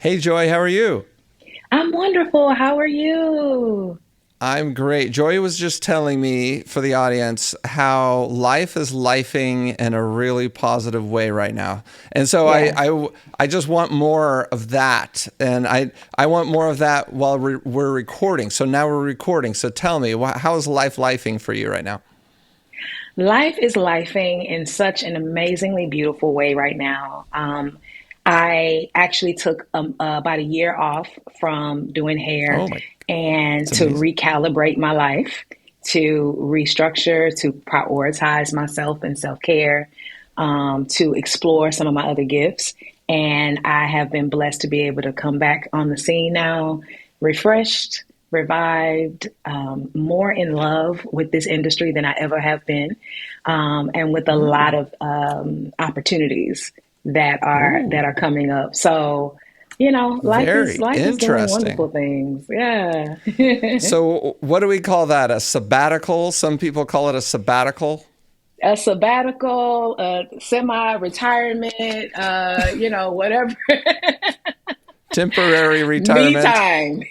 Hey, Joy, how are you? I'm wonderful. How are you? I'm great. Joy was just telling me for the audience how life is lifing in a really positive way right now. And so Yeah. I just want more of that. And I want more of that while we're recording. So now we're recording. So tell me, how is life lifing for you right now? Life is lifing in such an amazingly beautiful way right now. I actually took about a year off from doing hair Oh my, and it's to amazing. recalibrate my life, to restructure, to prioritize myself and self care, to explore some of my other gifts. And I have been blessed to be able to come back on the scene now, refreshed, revived, more in love with this industry than I ever have been, and with a lot Ooh, of opportunities that are ooh, coming up. So, life is very life is doing interesting. wonderful things. Yeah. So what do we call that? A sabbatical? Some people call it a sabbatical. A sabbatical, semi-retirement, whatever. Temporary Me retirement. time.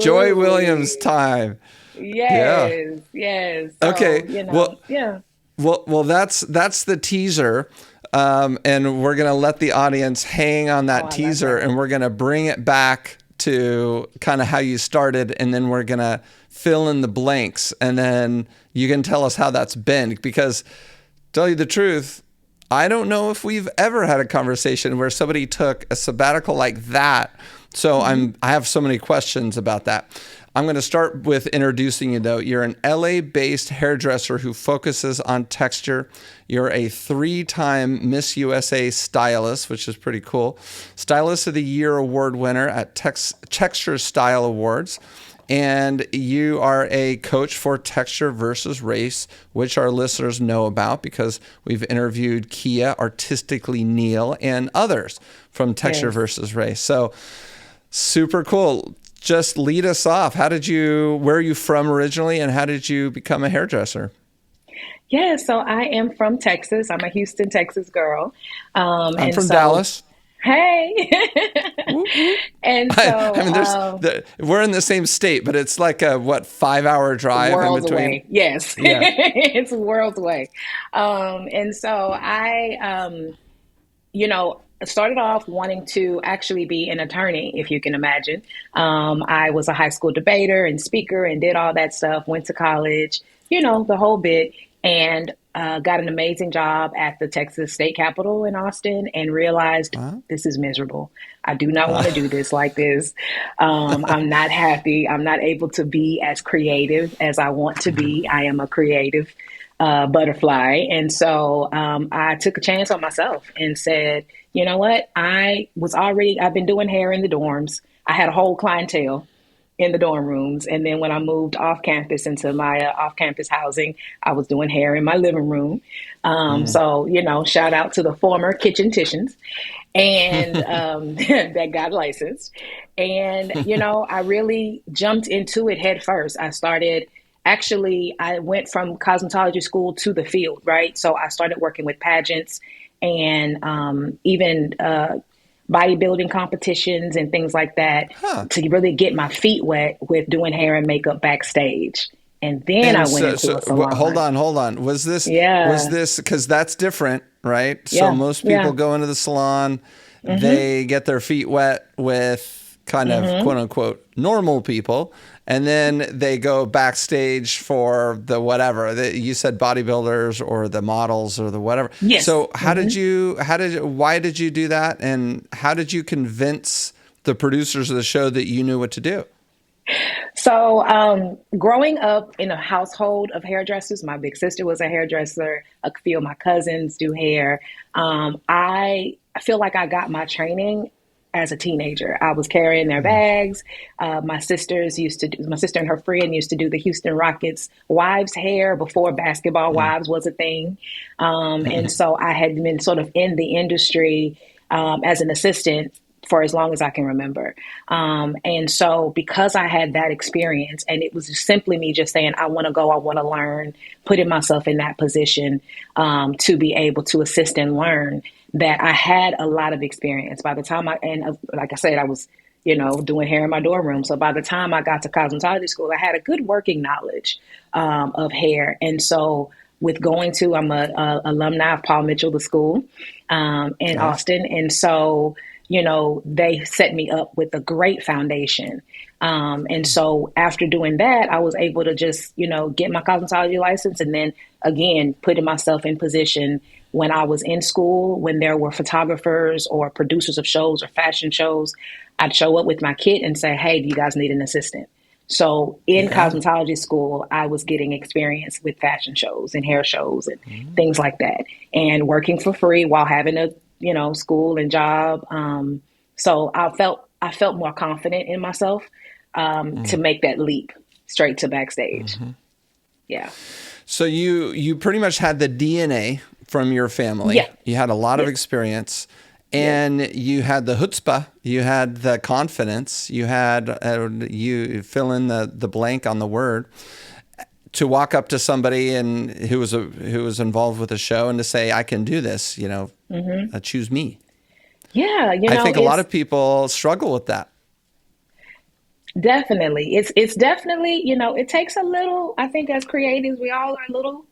Joy Williams Absolutely. time. Yeah. Yes, yes. So, Okay. Well, yeah. that's the teaser, and we're gonna let the audience hang on Oh, that I love teaser, that. and we're gonna bring it back to kind of how you started, and then we're gonna fill in the blanks, and then you can tell us how that's been. Because, tell you the truth, I don't know if we've ever had a conversation where somebody took a sabbatical like that. So Hmm. I have so many questions about that. I'm going to start with introducing you though. You're an LA-based hairdresser who focuses on texture. You're a 3-time Miss USA stylist, which is pretty cool. Stylist of the Year award winner at Texture Style Awards. And you are a coach for Texture versus Race, which our listeners know about because we've interviewed Kia, Artistically Neil, and others from Texture Yes. versus Race. So super cool. Just lead us off. Where are you from originally, and how did you become a hairdresser? Yeah, so I am from Texas. I'm a Houston, Texas girl. I'm And from so, Dallas. hey. Whoop, whoop. And I so, mean, we're in the same state, but it's like a what 5 hour drive in worlds between. away. Yes, Yeah. it's worlds away. And so started off wanting to actually be an attorney, if you can imagine. I was a high school debater and speaker and did all that stuff, went to college, the whole bit, and got an amazing job at the Texas State Capitol in Austin and realized Huh? this is miserable. I do not want Uh, to do this like this. I'm not happy. I'm not able to be as creative as I want to be. I am a creative butterfly. And so I took a chance on myself and said, you know what? I've been doing hair in the dorms. I had a whole clientele in the dorm rooms. And then when I moved off campus into my off campus housing, I was doing hair in my living room. mm. So, shout out to the former kitchen titians and that got licensed. And, I really jumped into it head first. I went from cosmetology school to the field, right? So I started working with pageants and even bodybuilding competitions and things like that Huh. to really get my feet wet with doing hair and makeup backstage. And then I And went into a hold salon. on, hold on. Was Yeah, this because that's different, right? So yeah, most people yeah. go into the salon, Mm-hmm. they get their feet wet with kind of quote Mm-hmm. unquote normal people, and then they go backstage for the whatever. You said bodybuilders or the models or the whatever. Yes. So Mm-hmm. why did you do that, and how did you convince the producers of the show that you knew what to do? So, growing up in a household of hairdressers, my big sister was a hairdresser. A few of my cousins do hair. I feel like I got my training as a teenager. I was carrying their bags. My sister and her friend used to do the Houston Rockets wives' hair before basketball Mm. wives was a thing. And so I had been sort of in the industry as an assistant for as long as I can remember. And so, because I had that experience, and it was just simply me just saying, I want to go, I want to learn, putting myself in that position to be able to assist and learn. that I had a lot of experience. By the time like I said, I was, doing hair in my dorm room. So by the time I got to cosmetology school, I had a good working knowledge of hair. And so with going to, I'm a alumni of Paul Mitchell, the school in Nice. Austin. And so, they set me up with a great foundation. And so after doing that, I was able to just, get my cosmetology license and then again, putting myself in position when I was in school, when there were photographers or producers of shows or fashion shows, I'd show up with my kit and say, hey, do you guys need an assistant? So in Yeah. cosmetology school, I was getting experience with fashion shows and hair shows and things like that, and working for free while having a school and job. So I felt more confident in myself to make that leap straight to backstage. Yeah, So you pretty much had the DNA from your family. yeah, You had a lot of yeah, experience, yeah. and you had the chutzpah. You had the confidence. You had you fill in the blank on the word to walk up to somebody and who was involved with the show and to say, I can do this. Choose me. Yeah, I think a lot it's of people struggle with that. definitely, it's definitely, it takes a little, I think as creatives, we all are a little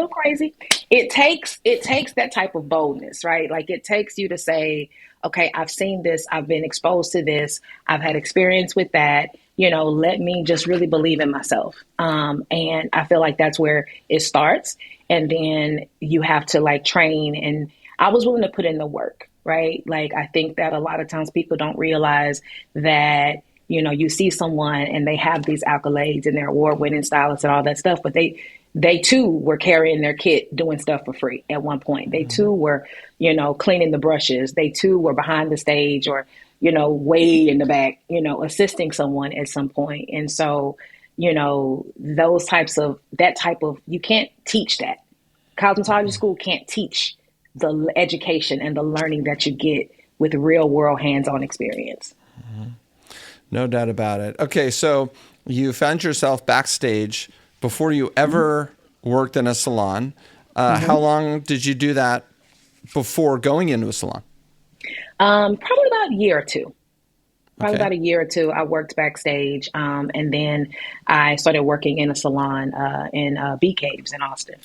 crazy. It takes that type of boldness, right? Like it takes you to say, okay, I've seen this, I've been exposed to this, I've had experience with that, let me just really believe in myself. And I feel like that's where it starts. And then you have to like train, and I was willing to put in the work, right? Like I think that a lot of times people don't realize that you see someone and they have these accolades and they're award-winning stylists and all that stuff, but they too were carrying their kit doing stuff for free at one point. They too were, cleaning the brushes. They too were behind the stage or, way in the back, assisting someone at some point. And so, that type of, you can't teach that. Cosmetology school can't teach the education and the learning that you get with real world hands-on experience. No doubt about it. Okay, so you found yourself backstage before you ever worked in a salon. How long did you do that before going into a salon? Probably about a year or two. Probably Okay. about a year or two, I worked backstage, and then I started working in a salon in Bee Caves in Austin.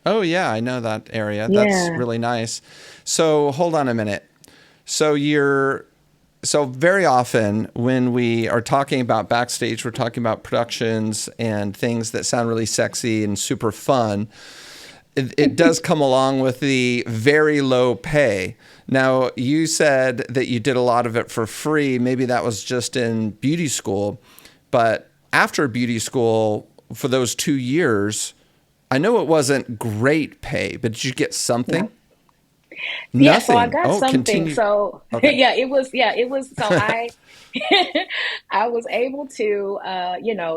Oh, yeah, I know that area. That's Yeah. really nice. So hold on a minute. So very often when we are talking about backstage, we're talking about productions and things that sound really sexy and super fun. It does come along with the very low pay. Now, you said that you did a lot of it for free. Maybe that was just in beauty school. But after beauty school, for those 2 years, I know it wasn't great pay, but did you get No. something? Yeah, so I Nothing. got Oh, something. continue. So Okay. yeah, it was so I I was able to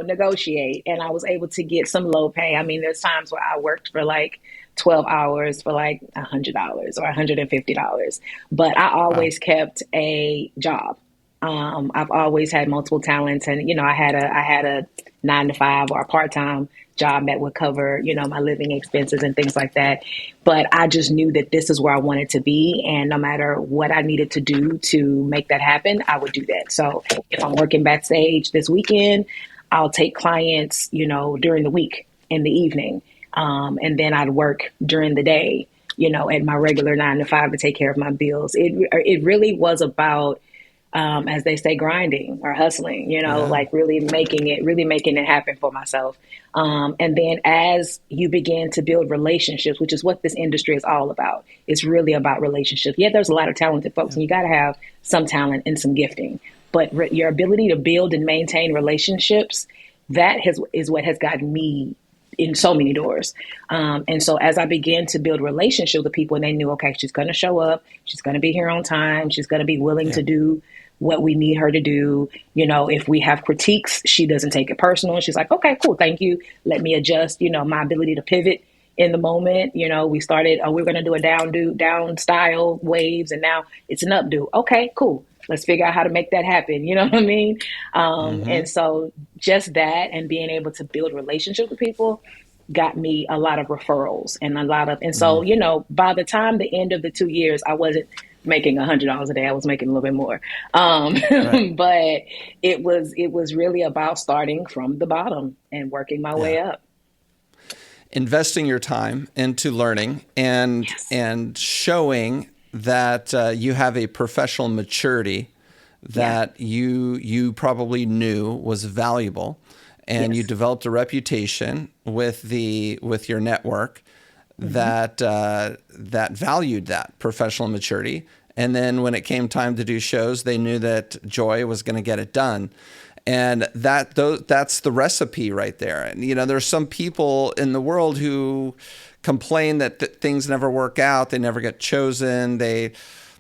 negotiate, and I was able to get some low pay. I mean, there's times where I worked for like 12 hours for like $100 or $150. But I Wow. always kept a job. I've always had multiple talents, and I had a 9 to 5 or a part-time job that would cover my living expenses and things like that. But I just knew that this is where I wanted to be, and no matter what I needed to do to make that happen, I would do that. So if I'm working backstage this weekend, I'll take clients during the week in the evening, and then I'd work during the day at my regular 9 to 5 to take care of my bills. It really was about as they say, grinding or hustling, Yeah. like really making it happen for myself. And then as you begin to build relationships, which is what this industry is all about, it's really about relationships. Yeah, there's a lot of talented folks, and you got to have some talent and some gifting, but your ability to build and maintain relationships, is what has gotten me in so many doors. And so as I began to build relationships with people, and they knew, okay, she's going to show up, she's going to be here on time, she's going to be willing Yeah. to do what we need her to do. If we have critiques, she doesn't take it personal. She's like, okay, cool, thank you. Let me adjust, my ability to pivot in the moment. We started, we're going to do a down style waves, and now it's an updo. Okay, cool. Let's figure out how to make that happen. You know what I mean? Mm-hmm. And so just that, and being able to build relationships with people, got me a lot of referrals and and Mm-hmm. so, by the time the end of the 2 years, I wasn't making $100 a day. I was making a little bit more. Right. But it was really about starting from the bottom and working my Yeah. way up. Investing your time into learning and Yes. showing that you have a professional maturity Yeah. that you probably knew was valuable, and you Yes. developed a reputation with your network Hmm. that valued that professional maturity. And then when it came time to do shows, they knew that Joy was going to get it done. And that's the recipe right there. And there's some people in the world who complain that things never work out, they never get chosen,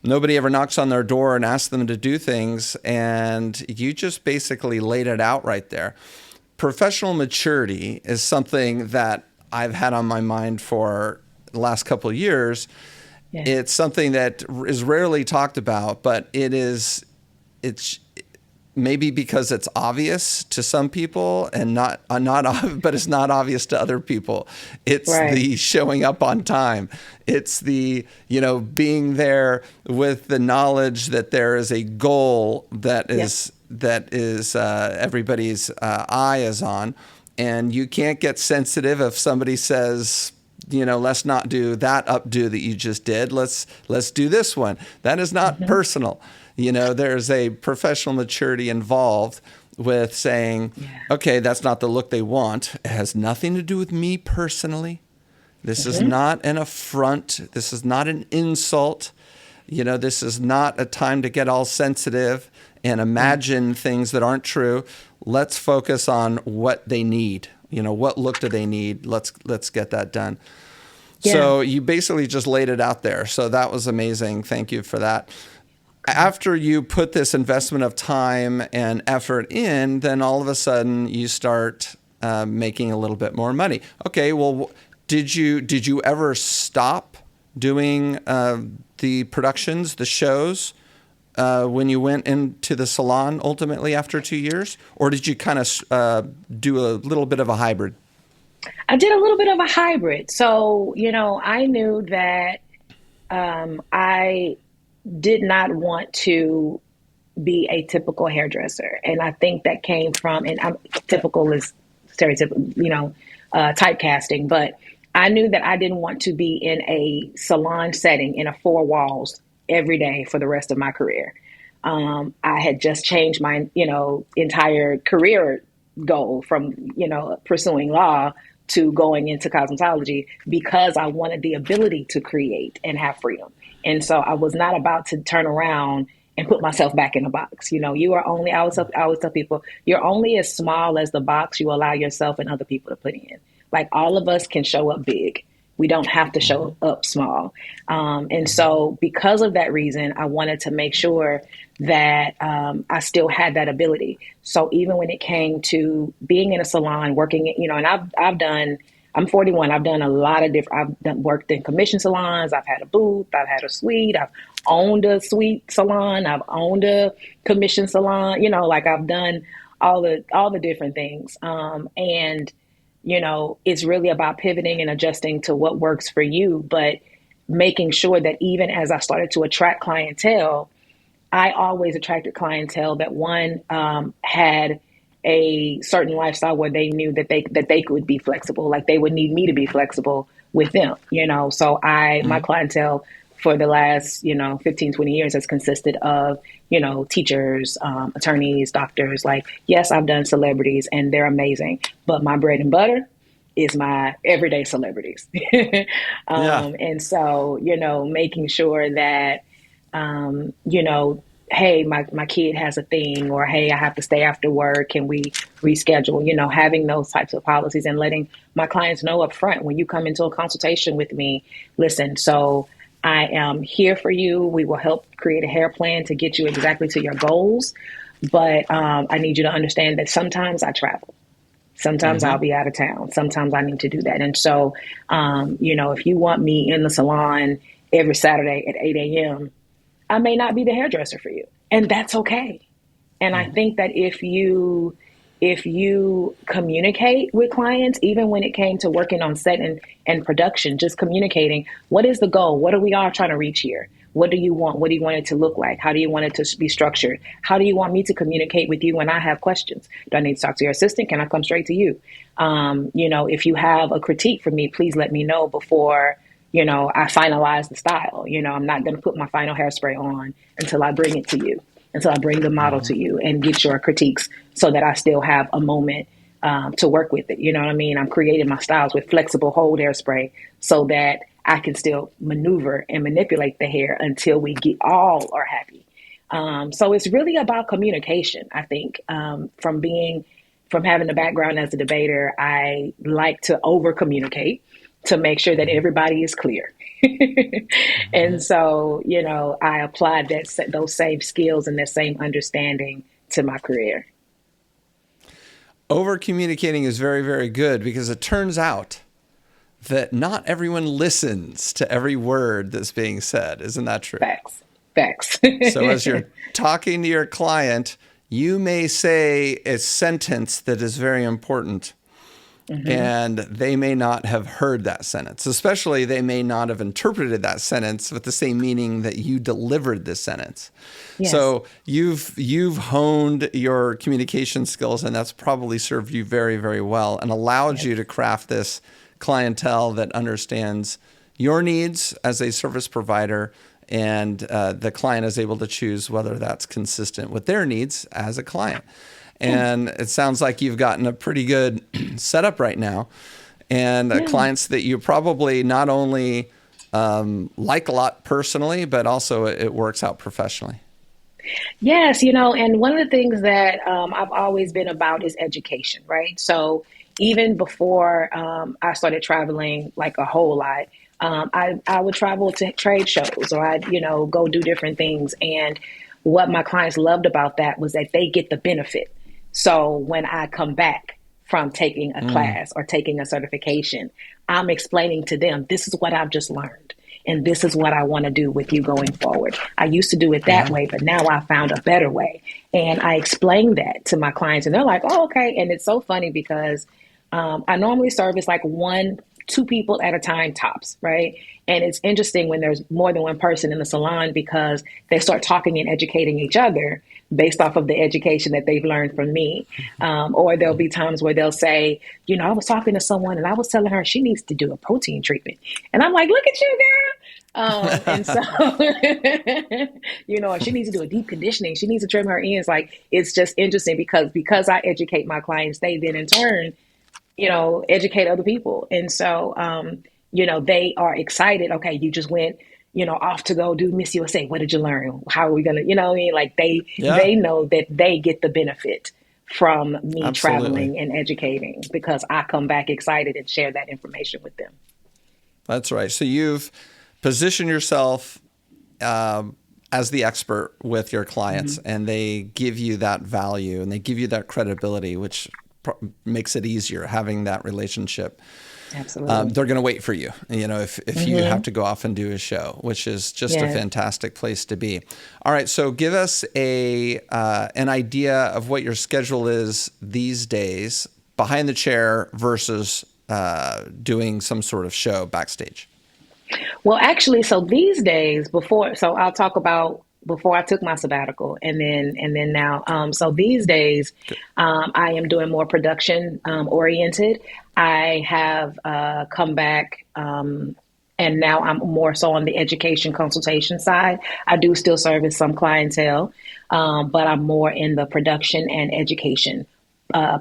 nobody ever knocks on their door and asks them to do things, and you just basically laid it out right there. Professional maturity is something that I've had on my mind for the last couple of years. Yeah. It's something that is rarely talked about, but it's maybe because it's obvious to some people and but it's not obvious to other people. It's Right. the showing up on time. It's the, being there with the knowledge that there is a goal Yep. that is everybody's eye is on, and you can't get sensitive if somebody says, let's not do that updo that you just did. Let's do this one. That is not Hmm. personal. There's a professional maturity involved with saying, Yeah. okay, that's not the look they want. It has nothing to do with me personally. This is Hmm. not an affront. This is not an insult. This is not a time to get all sensitive and Right. imagine things that aren't true. Let's focus on what they need. What look do they need? Let's get that done. Yeah. So you basically just laid it out there. So that was amazing. Thank you for that. Okay. After you put this investment of time and effort in, then all of a sudden you start making a little bit more money. Okay, well, did you ever stop doing the productions, the shows, when you went into the salon ultimately after 2 years, or did you kind of do a little bit of a hybrid? I did a little bit of a hybrid. So, I knew that I did not want to be a typical hairdresser. And I think that came from, and typical is stereotypical, typecasting, but I knew that I didn't want to be in a salon setting in a four walls every day for the rest of my career. I had just changed my, entire career goal from, pursuing law to going into cosmetology because I wanted the ability to create and have freedom. And so I was not about to turn around and put myself back in a box. You are only, I always tell people, you're only as small as the box you allow yourself and other people to put in. Like all of us can show up big. We don't have to Mm-hmm. show up small. And Mm-hmm. so, because of that reason, I wanted to make sure that I still had that ability. So, even when it came to being in a salon, working, and I'm 41. I've done a lot of different. Worked in commission salons. I've had a booth. I've had a suite. I've owned a suite salon. I've owned a commission salon. Like I've done all the different things. And it's really about pivoting and adjusting to what works for you, but making sure that even as I started to attract clientele, I always attracted clientele that one had a certain lifestyle where they knew that they could be flexible, like they would need me to be flexible with them, So my Mm-hmm. clientele for the last 15, 20 years has consisted of teachers, attorneys, doctors. Like, yes, I've done celebrities and they're amazing, but my bread and butter is my everyday celebrities. Yeah. And so making sure that hey, my kid has a thing, or hey, I have to stay after work. Can we reschedule? Having those types of policies and letting my clients know up front when you come into a consultation with me, listen, so I am here for you. We will help create a hair plan to get you exactly to your goals. But I need you to understand that sometimes I travel. Sometimes Mm-hmm. I'll be out of town. Sometimes I need to do that. And so, if you want me in the salon every Saturday at 8 a.m., I may not be the hairdresser for you. And that's okay. And I Mm-hmm. think that if you if you communicate with clients, even when it came to working on set and production, just communicating, what is the goal? What are we all trying to reach here? What do you want? What do you want it to look like? How do you want it to be structured? How do you want me to communicate with you when I have questions? Do I need to talk to your assistant? Can I come straight to you? If you have a critique for me, please let me know before, I finalize the style. I'm not going to put my final hairspray on until I bring it to you, until I bring the model to you and get your critiques so that I still have a moment to work with it. You know what I mean? I'm creating my styles with flexible hold hairspray so that I can still maneuver and manipulate the hair until we all are happy. So it's really about communication, I think. From having a background as a debater, I like to over communicate to make sure that everybody is clear. And so, I applied those same skills and that same understanding to my career. Over communicating is very, very good because it turns out that not everyone listens to every word that's being said. Isn't that true? Facts. So as you're talking to your client, you may say a sentence that is very important, and they may not have heard that sentence. Especially, they may not have interpreted that sentence with the same meaning that you delivered this sentence. Yes. So you've honed your communication skills, and that's probably served you very, very well and allowed you to craft this clientele that understands your needs as a service provider, and the client is able to choose whether that's consistent with their needs as a client. And it sounds like you've gotten a pretty good setup right now, and clients that you probably not only like a lot personally, but also it works out professionally. Yes, and one of the things that I've always been about is education, right? So even before I started traveling like a whole lot, I would travel to trade shows, or I'd, go do different things. And what my clients loved about that was that they get the benefit. So when I come back from taking a class or taking a certification, I'm explaining to them, this is what I've just learned. And this is what I want to do with you going forward. I used to do it that way, but now I found a better way. And I explained that to my clients, and they're like, oh, okay. And it's so funny because I normally service like 1-2 people at a time tops, right? And it's interesting when there's more than one person in the salon because they start talking and educating each other based off of the education that they've learned from me. Or there'll be times where they'll say, I was talking to someone and I was telling her she needs to do a protein treatment. And I'm like, look at you, girl. And so, she needs to do a deep conditioning. She needs to trim her ends. Like, it's just interesting because I educate my clients, they then in turn, educate other people. And so, they are excited. Okay, you just went, off to go do Miss USA. What did you learn? How are we going to, like they know that they get the benefit from me traveling and educating because I come back excited and share that information with them. That's right. So you've positioned yourself as the expert with your clients, and they give you that value and they give you that credibility, which makes it easier having that relationship. Absolutely. They're going to wait for you, if you have to go off and do a show, which is just a fantastic place to be. All right. So give us an idea of what your schedule is these days behind the chair versus doing some sort of show backstage. Well, actually, so these days I'll talk about before I took my sabbatical and then now. So these days, I am doing more production oriented. I have come back and now I'm more so on the education consultation side. I do still service some clientele, but I'm more in the production and education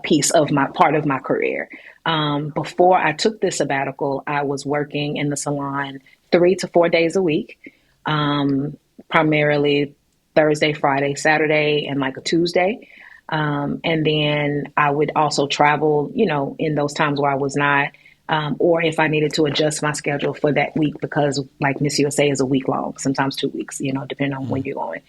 piece of part of my career. Before I took this sabbatical, I was working in the salon 3 to 4 days a week. Primarily Thursday, Friday, Saturday, and like a Tuesday. And then I would also travel, in those times where I was not, or if I needed to adjust my schedule for that week, because like Miss USA is a week long, sometimes 2 weeks, depending on when you're going.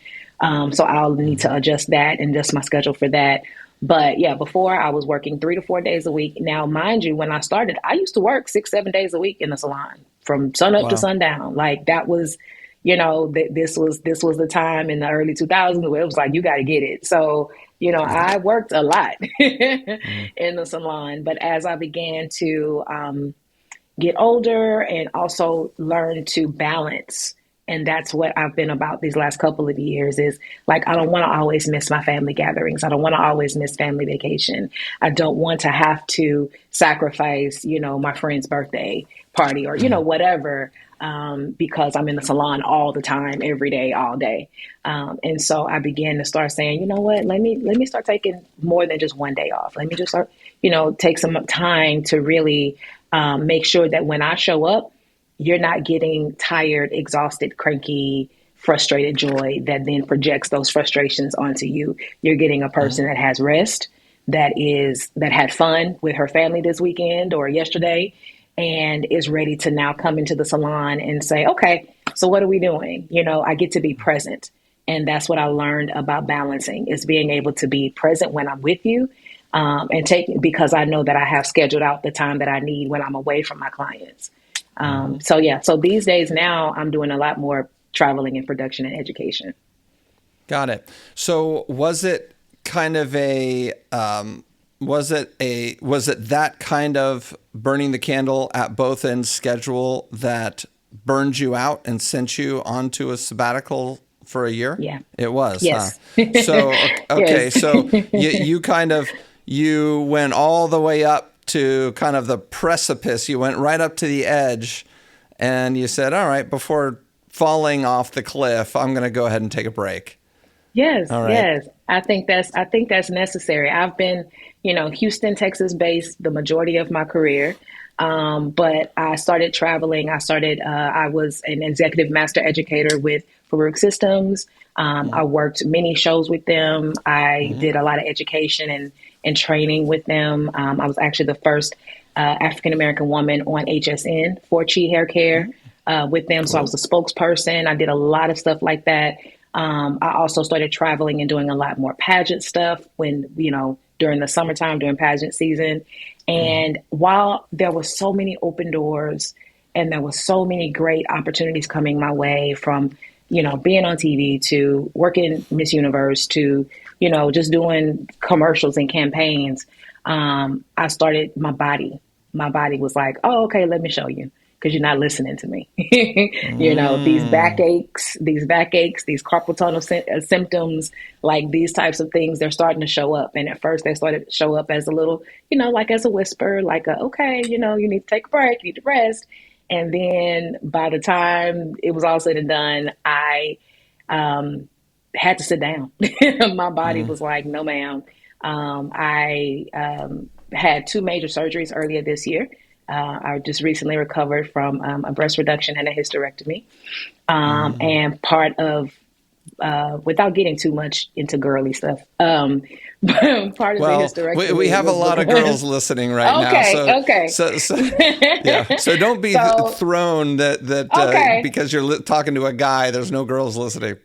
So I'll need to adjust that and adjust my schedule for that. But yeah, before I was working 3 to 4 days a week. Now, mind you, when I started, I used to work 6-7 days a week in the salon from sun up to sundown. Like that was, this was the time in the early 2000s where it was like, you got to get it. So I worked a lot Mm. in the salon, but as I began to get older and also learn to balance. And that's what I've been about these last couple of years is like, I don't want to always miss my family gatherings. I don't want to always miss family vacation. I don't want to have to sacrifice, my friend's birthday party or, Mm. whatever, because I'm in the salon all the time, every day, all day. And so I began to start saying, you know what, let me start taking more than just one day off. Let me just start, take some time to really make sure that when I show up, you're not getting tired, exhausted, cranky, frustrated joy that then projects those frustrations onto you. You're getting a person Mm. that has rest, that had fun with her family this weekend or yesterday, and is ready to now come into the salon and say, okay, so what are we doing? I get to be present. And that's what I learned about balancing is being able to be present when I'm with you, and because I know that I have scheduled out the time that I need when I'm away from my clients. Mhm. So these days now I'm doing a lot more traveling and production and education. Got it. So was it kind of was it that kind of burning the candle at both ends schedule that burned you out and sent you onto a sabbatical for a year? Yeah. It was, huh? Yes. So okay, Yes. so you kind of you went all the way up to kind of the precipice. You went right up to the edge and you said, "All right, before falling off the cliff, I'm going to go ahead and take a break." Yes, All right. yes. I think that's necessary. I've been, Houston, Texas based the majority of my career. But I started traveling. I was an executive master educator with Farouk Systems. I worked many shows with them. I Mm-hmm. did a lot of education and training with them. I was actually the first African American woman on HSN for Chi Hair Care with them. So I was Cool. a spokesperson. I did a lot of stuff like that. I also started traveling and doing a lot more pageant stuff during the summertime, during pageant season. Mm-hmm. And while there were so many open doors and there were so many great opportunities coming my way from, being on TV to working Miss Universe to, just doing commercials and campaigns, I started my body was like, oh, okay, let me show you because you're not listening to me. These Mm. backaches, these carpal tunnel symptoms, like these types of things, they're starting to show up. And at first they started to show up as a little, like as a whisper, like, okay, you need to take a break, you need to rest. And then by the time it was all said and done, I had to sit down. My body Mm. was like, no, ma'am. I had two major surgeries earlier this year. I just recently recovered from a breast reduction and a hysterectomy. Mm. And part of, without getting too much into girly stuff, part of the Well, we hysterectomy have a was lot of girls because, listening right now, okay, so okay. yeah. So don't be So, thrown that okay. because you're talking to a guy, there's no girls listening.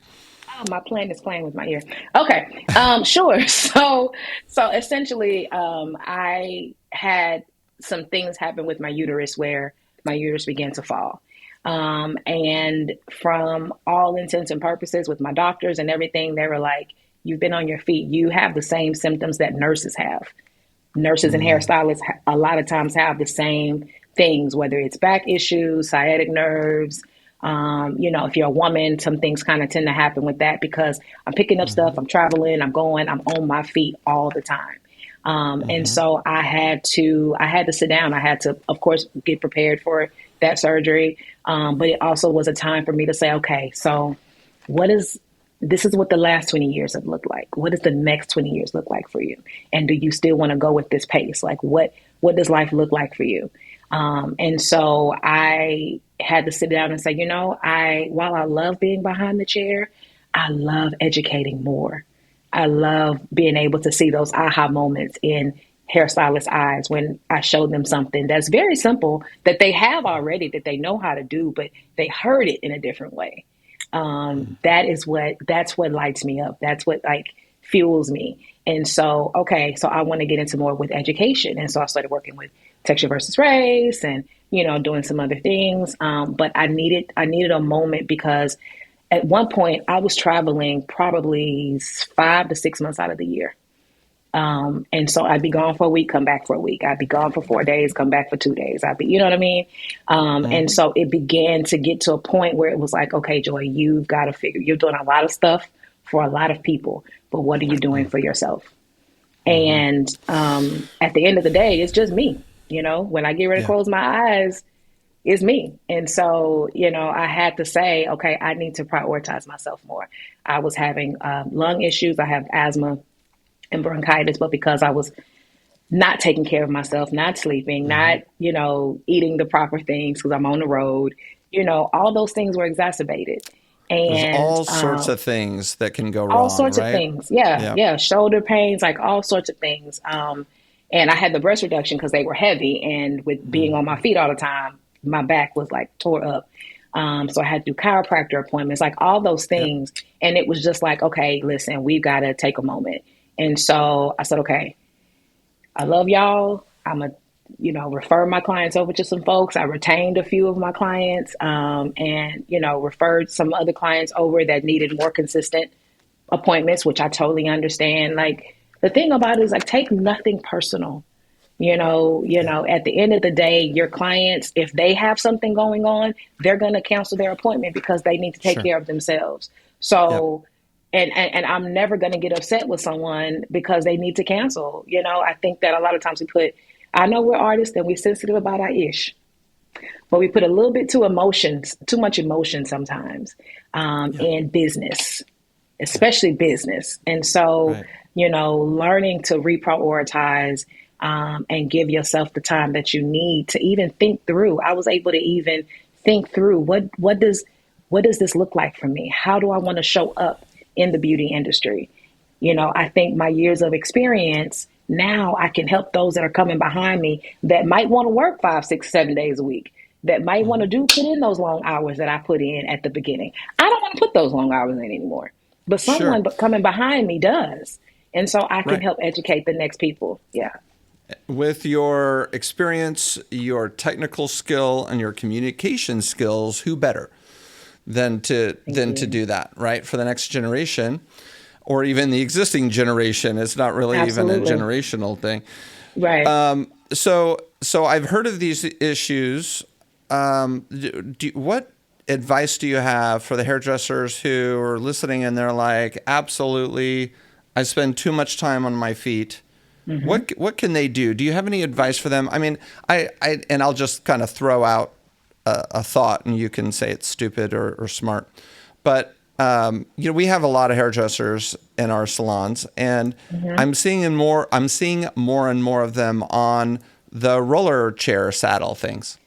Oh, my plan is playing with my ear. Okay, sure. So essentially, I had some things happen with my uterus where my uterus began to fall. And from all intents and purposes, with my doctors and everything, they were like, "You've been on your feet. You have the same symptoms that nurses have. Nurses and Mm. hairstylists a lot of times have the same things, whether it's back issues, sciatic nerves. If you're a woman, some things kind of tend to happen with that because I'm picking up stuff, Mm-hmm. I'm traveling, I'm on my feet all the time. And Mm-hmm. so I had to sit down. I had to, of course, get prepared for that surgery. But it also was a time for me to say, okay, so what is this is what the last 20 years have looked like. What does the next 20 years look like for you? And do you still want to go with this pace? Like what does life look like for you? And so I had to sit down and say, while I love being behind the chair, I love educating more. I love being able to see those aha moments in hairstylist eyes when I show them something that's very simple that they have already, that they know how to do, but they heard it in a different way. That's what lights me up. That's what like fuels me. And so, okay, so I want to get into more with education. And so I started working with texture versus race and, doing some other things. But I needed a moment because at one point I was traveling probably 5 to 6 months out of the year. And so I'd be gone for a week, come back for a week. I'd be gone for 4 days, come back for 2 days. You know what I mean? And Mm-hmm. so it began to get to a point where it was like, okay, Joy, you've got to figure, you're doing a lot of stuff for a lot of people, but what are you doing for yourself? Mm-hmm. And at the end of the day, it's just me. When I get ready to Yeah. close my eyes, it's me. And so, I had to say, okay, I need to prioritize myself more. I was having lung issues. I have asthma and bronchitis, but because I was not taking care of myself, not sleeping, Mm-hmm. not, eating the proper things because I'm on the road, all those things were exacerbated. There's And all sorts of things that can go all wrong, sorts of right? things. Yeah, Yeah. yeah. Shoulder pains, like all sorts of things. And I had the breast reduction because they were heavy. And with being on my feet all the time, my back was like tore up. So I had to do chiropractor appointments, like all those Yep. things. And it was just like, okay, listen, we've got to take a moment. And so I said, okay, I love y'all. I'm a, refer my clients over to some folks. I retained a few of my clients, and referred some other clients over that needed more consistent appointments, which I totally understand. Like the thing about it is like take nothing personal. Yeah. At the end of the day, your clients, if they have something going on, they're going to cancel their appointment because they need to take Sure. care of themselves. Yep. So, and I'm never going to get upset with someone because they need to cancel. I think that a lot of times I know we're artists and we're sensitive about our ish, but we put a little bit too much emotion sometimes, Yep. in business, Yep. especially business. And so, Right. learning to reprioritize, and give yourself the time that you need to even think through. I was able to even think through what does this look like for me? How do I want to show up in the beauty industry? I think my years of experience now I can help those that are coming behind me that might want to work 5, 6, 7 days a week, that might want Mm-hmm. to put in those long hours that I put in at the beginning. I don't want to put those long hours in anymore, but Sure. someone coming behind me does. And so I can Right. help educate the next people. Yeah. With your experience, your technical skill, and your communication skills, who better Thank than to you. do that, right? For the next generation, or even the existing generation. It's not really even a Absolutely. generational thing. Right. So I've heard of these issues. What advice do you have for the hairdressers who are listening and they're like, absolutely, I spend too much time on my feet. What can they do? Do you have any advice for them? I mean, and I'll just kind of throw out a thought, and you can say it's stupid or smart. But we have a lot of hairdressers in our salons, and Hmm. I'm seeing more and more of them on the roller chair saddle things.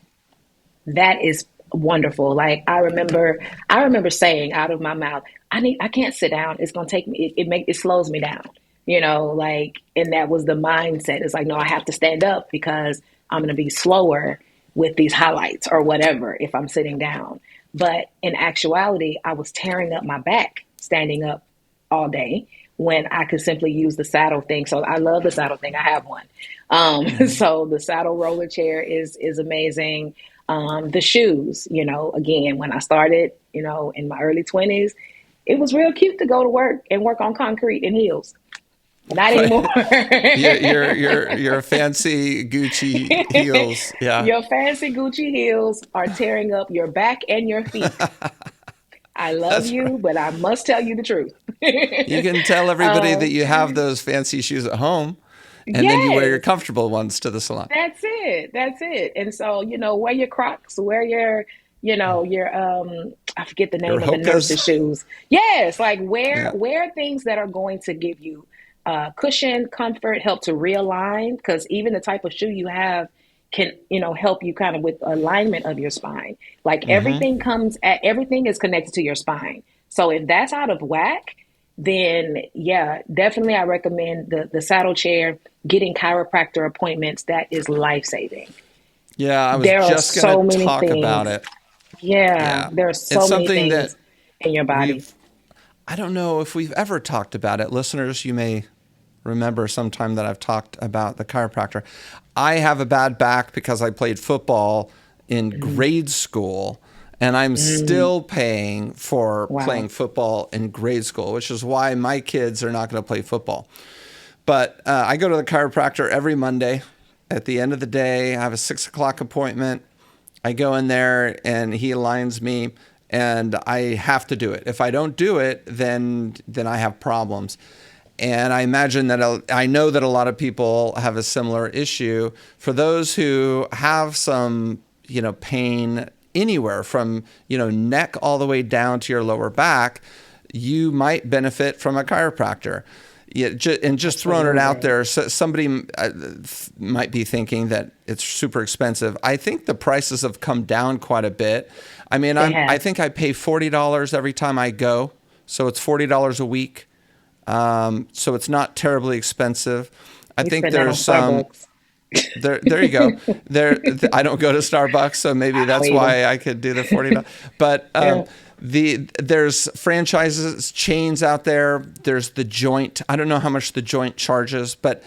That is wonderful. Like I remember saying out of my mouth, I can't sit down. It's gonna take me it slows me down. Like, and that was the mindset. It's like, no, I have to stand up because I'm gonna be slower with these highlights or whatever if I'm sitting down. But in actuality, I was tearing up my back standing up all day when I could simply use the saddle thing. So I love the saddle thing. I have one. Mm-hmm. So the saddle roller chair is amazing. The shoes, again, when I started, in my early 20s, it was real cute to go to work and work on concrete in heels. Not anymore. Right. Your fancy Gucci heels. Yeah. Your fancy Gucci heels are tearing up your back and your feet. I love That's right. you, but I must tell you the truth. You can tell everybody that um, you have those fancy shoes at home, and then you wear your yes, comfortable ones to the salon. that's it. That's it. And so, wear your Crocs, wear your I forget the Your name of the Hoka's. nurse's shoes. Yes, like wear Yeah. wear things that are going to give you cushion, comfort, help to realign because even the type of shoe you have can, help you kind of with alignment of your spine. Like Mm-hmm. everything is connected to your spine. So if that's out of whack, then yeah, definitely I recommend the saddle chair, getting chiropractor appointments. That is life saving. Yeah, I was There are just gonna so many talk about things. it. Yeah, Yeah. there are It's so many something that things in your body. we've I don't know if we've ever talked about it. Listeners, you may remember sometime that I've talked about the chiropractor. I have a bad back because I played football in Mm, grade school, and I'm mm, still paying for wow. playing football in grade school, which is why my kids are not going to play football. But I go to the chiropractor every Monday. At the end of the day, I have a 6 o'clock appointment. I go in there and he aligns me, and I have to do it. If I don't do it, then I have problems. And I imagine that I know that a lot of people have a similar issue. For those who have some, pain anywhere from, neck all the way down to your lower back, you might benefit from a chiropractor. Yeah, and just throwing it out there, so somebody might be thinking that it's super expensive. I think the prices have come down quite a bit. I mean, I think I pay $40 every time I go, so it's $40 a week. So it's not terribly expensive. I think there's some. There you go. I don't go to Starbucks, so maybe that's why I could do the $40. But there's franchises, chains out there. There's the Joint. I don't know how much the Joint charges, but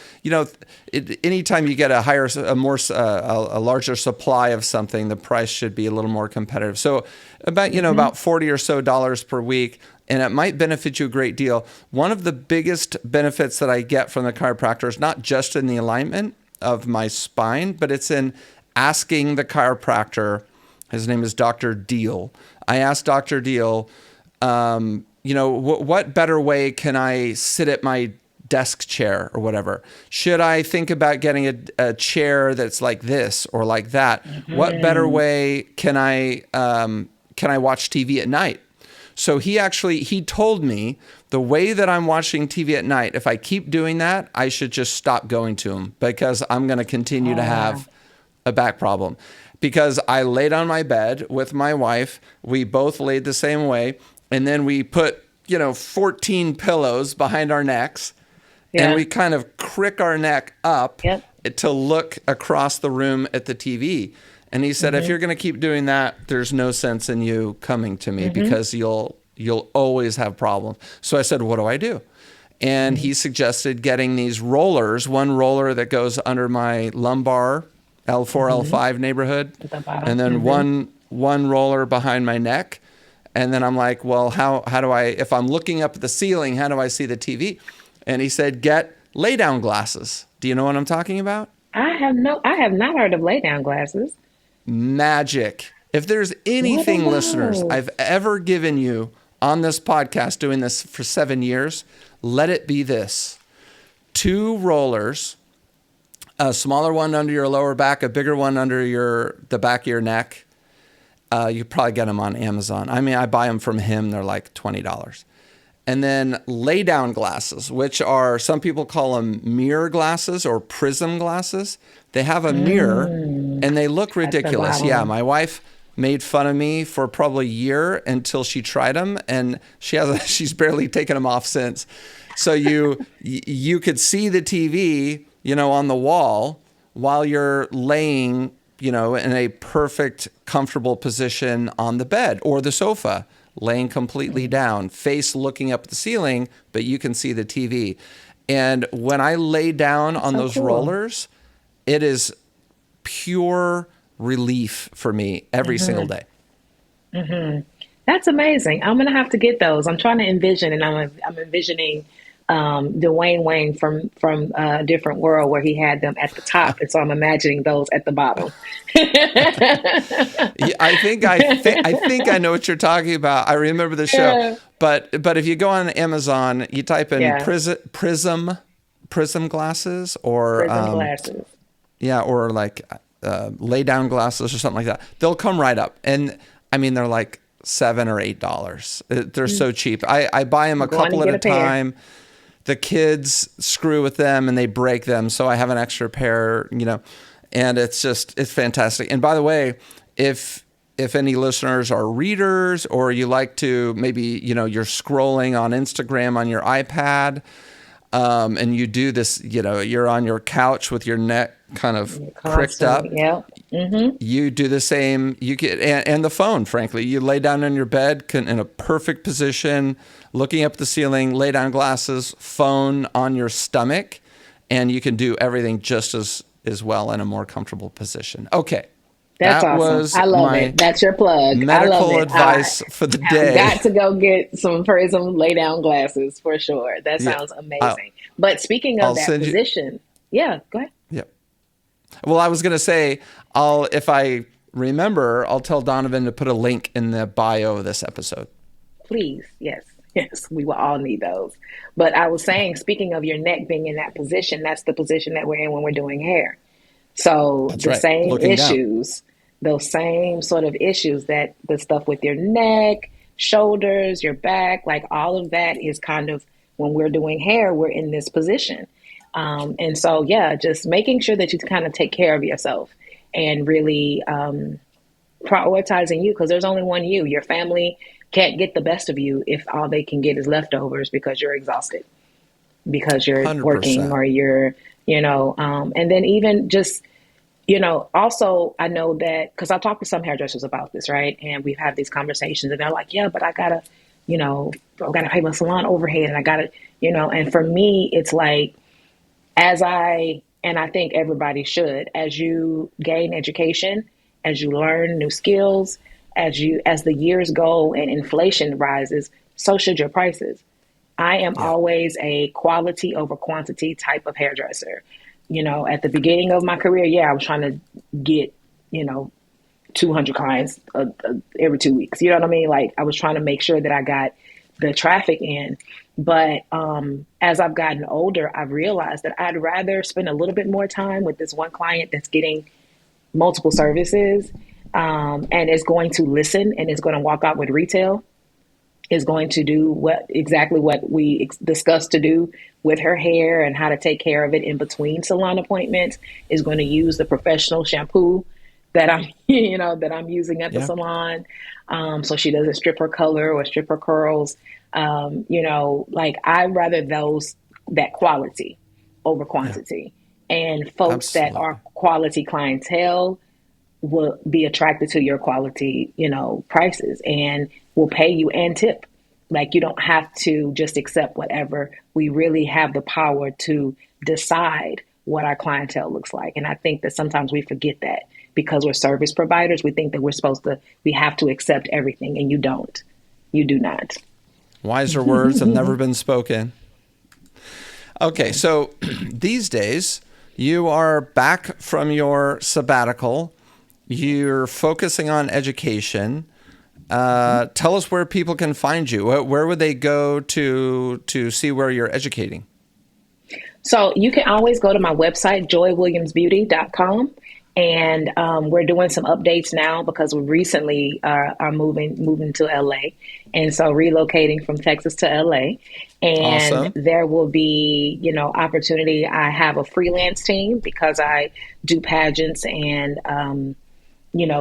anytime you get a larger supply of something, the price should be a little more competitive. So about about $40 or so per week. And it might benefit you a great deal. One of the biggest benefits that I get from the chiropractor is not just in the alignment of my spine, but it's in asking the chiropractor. His name is Dr. Deal. I asked Dr. Deal, what better way can I sit at my desk chair or whatever? Should I think about getting a chair that's like this or like that? Mm-hmm. What better way can I watch TV at night? So he told me the way that I'm watching TV at night, if I keep doing that, I should just stop going to him because I'm going to continue to have a back problem. Because I laid on my bed with my wife, we both laid the same way, and then we put, 14 pillows behind our necks, and we kind of crick our neck up to look across the room at the TV. And he said, if you're going to keep doing that, there's no sense in you coming to me because you'll always have problems. So I said, what do I do? And he suggested getting these rollers, one roller that goes under my lumbar, L4, L5 neighborhood, and then one roller behind my neck. And then I'm like, well, how do I, if I'm looking up at the ceiling, how do I see the TV? And he said, get lay down glasses. Do you know what I'm talking about? I have not heard of lay down glasses. Magic. If there's anything, listeners, I've ever given you on this podcast, doing this for 7 years, let it be this. 2 rollers, a smaller one under your lower back, a bigger one under the back of your neck. You probably get them on Amazon. I mean, I buy them from him. They're like $20. And then lay down glasses, which are, some people call them mirror glasses or prism glasses. They have a mirror and they look ridiculous. Yeah, my wife made fun of me for probably a year until she tried them, and she's barely taken them off since. So you could see the TV, on the wall while you're laying, in a perfect, comfortable position on the bed or the sofa, laying completely down, face looking up at the ceiling, but you can see the TV. And when I lay down on those rollers, it is pure relief for me every single day. That's amazing. I'm gonna have to get those. I'm trying to envision, and I'm envisioning Dwayne Wayne from a different world where he had them at the top, and so I'm imagining those at the bottom. I think I know what you're talking about. I remember the show, but if you go on Amazon, you type in prism glasses or glasses. Or like lay down glasses or something like that. They'll come right up, and I mean they're like $7 or $8. They're so cheap. I buy them a couple at a time. The kids screw with them and they break them, so I have an extra pair, and it's fantastic. And by the way, if any listeners are readers, or you like to maybe, you're scrolling on Instagram on your iPad, and you do this, you're on your couch with your neck kind of cricked up. Yeah. Mm-hmm. You do the same. You get and the phone. Frankly, you lay down in your bed in a perfect position, looking up at the ceiling. Lay down glasses, phone on your stomach, and you can do everything just as well in a more comfortable position. Okay, That's That awesome. was I love my it. That's your plug. I love medical it. I advice for the have day. got to go get some Prism lay down glasses for sure. That Yeah. sounds I'll, amazing. But speaking of I'll that send you. position, yeah, go ahead. Yeah. Well, I was going to say, if I remember, I'll tell Donovan to put a link in the bio of this episode. Please, yes, yes, we will all need those. But I was saying, speaking of your neck being in that position, that's the position that we're in when we're doing hair. So That's the right. same Looking down. issues, those same sort of issues that the stuff with your neck, shoulders, your back, like all of that is kind of when we're doing hair, we're in this position. And so, yeah, just making sure that you kind of take care of yourself and really prioritizing you because there's only one you. Your family can't get the best of you if all they can get is leftovers because you're exhausted, because you're working 100%. or you're, and then even just, also I know that because I talk to some hairdressers about this, right? And we've had these conversations and they're like, yeah, but I gotta, I've got to pay my salon overhead and I gotta, and for me, it's like, and I think everybody should, as you gain education, as you learn new skills, as the years go and inflation rises, so should your prices. I am Yeah. always a quality over quantity type of hairdresser. At the beginning of my career, yeah, I was trying to get, 200 clients every 2 weeks. You know what I mean? Like I was trying to make sure that I got the traffic in. But as I've gotten older, I've realized that I'd rather spend a little bit more time with this one client that's getting multiple services and is going to listen and is going to walk out with retail, is going to do exactly what we discussed to do with her hair and how to take care of it in between salon appointments, is going to use the professional shampoo that I'm, that I'm using at the Yeah. salon. So she doesn't strip her color or strip her curls. Like I'd rather that quality over Yeah. quantity, and folks that Absolutely. are quality clientele will be attracted to your quality, prices and will pay you and tip. Like you don't have to just accept whatever. We really have the power to decide what our clientele looks like. And I think that sometimes we forget that because we're service providers. We think that we have to accept everything, and you don't. You do not. Wiser words have never been spoken. Okay, so these days you are back from your sabbatical. You're focusing on education. Tell us where people can find you. Where would they go to see where you're educating? So you can always go to my website, joywilliamsbeauty.com. And we're doing some updates now because we recently are moving to LA. And so relocating from Texas to LA. And Awesome. there will be, opportunity. I have a freelance team because I do pageants and,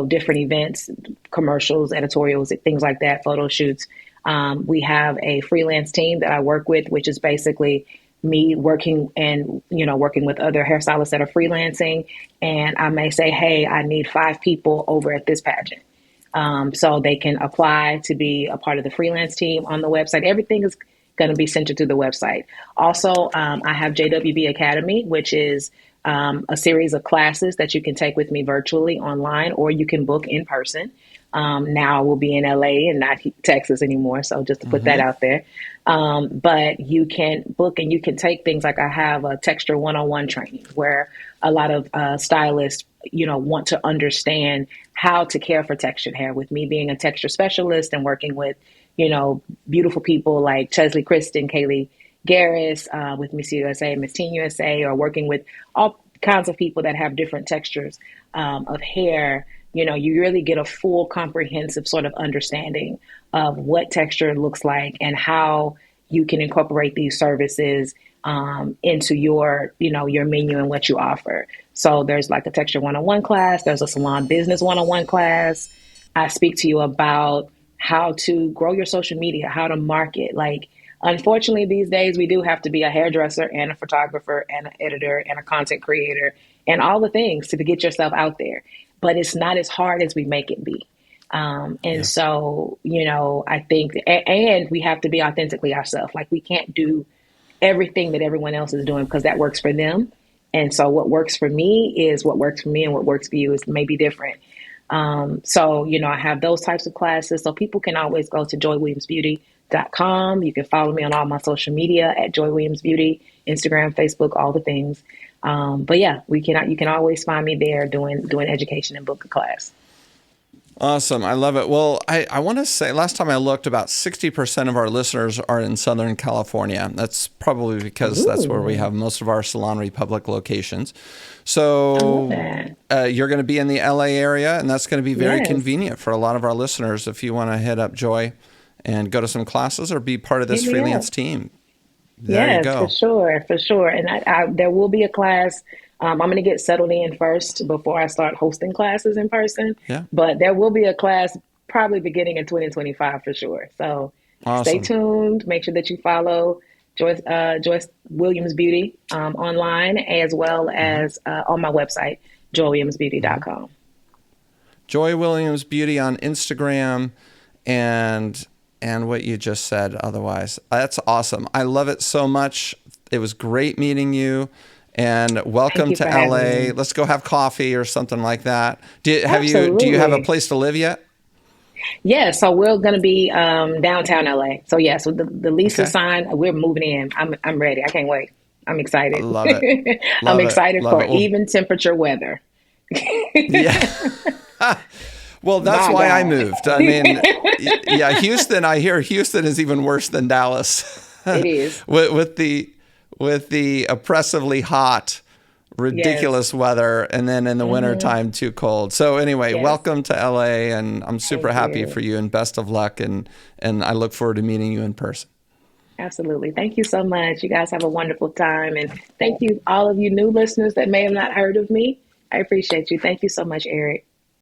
different events, commercials, editorials, things like that, photo shoots. We have a freelance team that I work with, which is basically me working with other hairstylists that are freelancing. And I may say, hey, I need 5 people over at this pageant. So they can apply to be a part of the freelance team on the website. Everything is going to be centered through the website. Also, I have JWB Academy, which is a series of classes that you can take with me virtually online, or you can book in person. Now we'll be in LA and not Texas anymore. So just to put that out there. But you can book and you can take things like I have a texture one-on-one training where a lot of stylists, want to understand how to care for textured hair. With me being a texture specialist and working with, beautiful people like Chesley Kristen, Kaylee Garris, with Miss USA, Miss Teen USA, or working with all kinds of people that have different textures of hair. You really get a full comprehensive sort of understanding of what texture looks like and how you can incorporate these services into your menu and what you offer. So there's like a texture one-on-one class. There's a salon business one-on-one class. I speak to you about how to grow your social media, how to market. Like, unfortunately, these days we do have to be a hairdresser and a photographer and an editor and a content creator and all the things to get yourself out there. But it's not as hard as we make it be. So, I think, and we have to be authentically ourselves. Like we can't do everything that everyone else is doing because that works for them. And so what works for me is what works for me, and what works for you is maybe different. So, I have those types of classes. So people can always go to joywilliamsbeauty.com. You can follow me on all my social media at Joy Williams Beauty, Instagram, Facebook, all the things. But yeah, you can always find me there doing education and book a class. Awesome. I love it. Well, I want to say last time I looked, about 60% of our listeners are in Southern California. That's probably because that's where we have most of our Salon Republic locations. So you're going to be in the LA area, and that's going to be very convenient for a lot of our listeners if you want to hit up Joy and go to some classes or be part of this freelance team. There you go. For sure. And there will be a class. I'm going to get settled in first before I start hosting classes in person. Yeah. But there will be a class probably beginning in 2025 for sure. So Stay tuned. Make sure that you follow Joyce Williams Beauty online, as well as on my website, joywilliamsbeauty.com. Joy Williams Beauty on Instagram and what you just said otherwise. That's awesome. I love it so much. It was great meeting you. And welcome to LA. Let's go have coffee or something like that. Do you have a place to live yet? Yeah, so we're going to be downtown LA. So yeah, so the lease is signed. We're moving in. I'm ready. I can't wait. I'm excited. I love it. I'm excited for even temperature weather. Yeah. Well, that's why I moved. I mean, yeah, Houston. I hear Houston is even worse than Dallas. It is with the oppressively hot, ridiculous weather, and then in the wintertime too cold. So anyway, welcome to LA, and I'm super happy for you, and best of luck, and I look forward to meeting you in person. Absolutely. Thank you so much. You guys have a wonderful time, and thank you all of you new listeners that may have not heard of me. I appreciate you. Thank you so much, Eric.